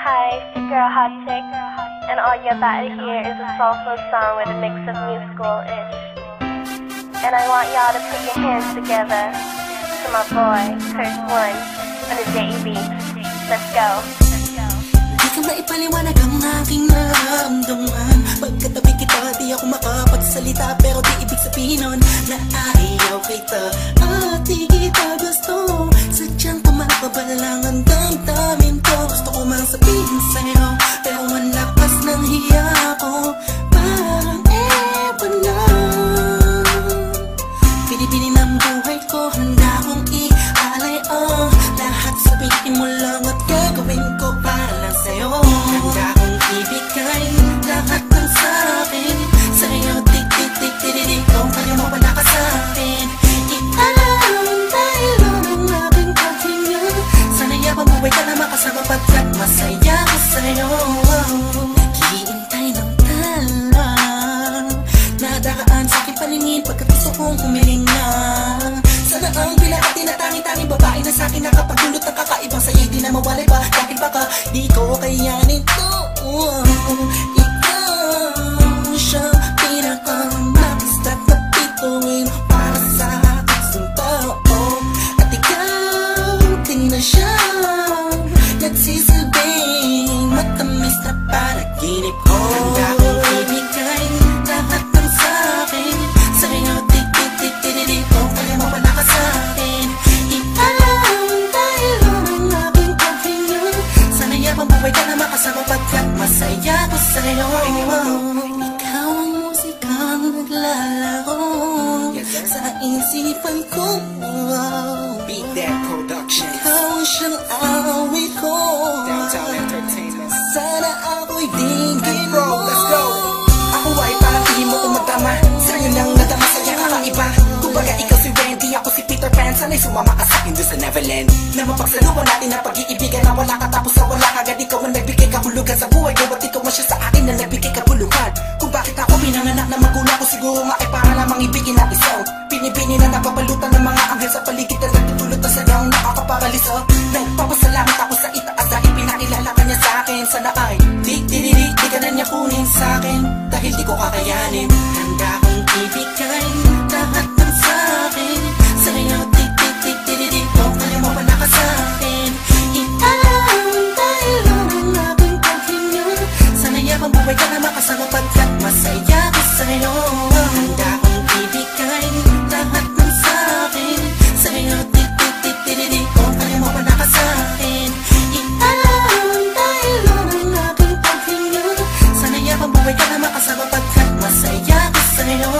Hi, it's your girl Hot Chick, and all you're about to hear is a soulful song with a mix of musical-ish. And I want y'all to put your hands together to my boy, Curse One, on the JB. Let's go. Di ka maipaliwanag ang aking nararamdaman. Pagkatabi kita, di ako makapagsalita, pero di ibig sabihin nun na ayaw kita at di kita gusto. Sadyang kumakabalang ang damdamin ko. Gusto ko mang sabihin sa'yo, pero ang lakas ng hiya ko. Parang ewan na. Pinipili ng buhay ko, handa kong ialay ang lahat. Sabihin mo lang at gagawin ko para lang sa'yo. Handa kong ibigay lahat ng sa'kin sa'yo. Tik-tik-tik-tik-tik, kung kaya mo pa nakasakin. Iaalam tayo ng aking paghinga. Sana'y mabuhay ka na makasama pagkat masaya ko sa'yo. Naghihintay ng tala, nadaan sa'king paningin pagkat gusto kong humiling na. Sana ang pinakati na tangi-tangi babae na sa'kin nakapagdulot ng kakaibang sa'yo'y di na mawalay pa. Dahil baka di ko kayanin to. Ikaw siya pinaka-magistat na pituin para sa aking tao. At ikaw din na siya nagsisilbing matamis na panaginip ko. Handa kong ibigay lahat ng sa'kin sa'yo. Tik-tik-tik-tik-tik, kung kaya mo pa nakasakin. Iaalam tayo ng aking paghinga. Sana'y mabuhay ka na makasama pagkat masaya ko sa'yo. Ikaw ang musikang naglalaro sa isipan ko. Beat That Production. Ikaw siyang awit ko. Downtown Entertainment. Sana ako'y dinggin Bro, mo. let's go. Ako ay parang piling mo tumatama. Sa'yo lang nadama sa'yo kakaiba. Kumbaga ikaw si Wendy, ako si Peter Pan. Sana'y sumama ka sa'kin doon sa Neverland. Na mapagsaluhan natin ang pag-iibigan na wala ka tapos na wala kagad. Ikaw ang nagbigay kahulugan sa buhay ko. At ikaw ang siya sa akin na nagbigay kabuluhan. Kung bakit ako pinanganak na magulang ko, siguro nga ay para lamang ibigin na isaw. Pinipini na napapalutan ng mga anghel sa paligid na nagtutulot na sadyang nakakaparaliso. Nagpapasalamat ako sa itaas dahil pinakilala ka niya sa'kin. Sana ay di ka na niya kunin sa'kin dahil di ko kakayanin. Handa kong ibigay lahat ng sa'kin sa'yo. Tik-tik-tik-tik-tik, kung kaya mo pa nakasakin. Iaalam tayo ng aking paghinga. Sana'y mabuhay ka na makasama pagkat masaya ko sa'yo. Handa kong ibigay lahat ng sa'kin sa'yo. Tik-tik-tik-tik-tik, kung kaya mo pa nakasakin. Iaalam tayo ng aking paghinga. Sana'y mabuhay ka na makasama pagkat masaya ko sa'yo.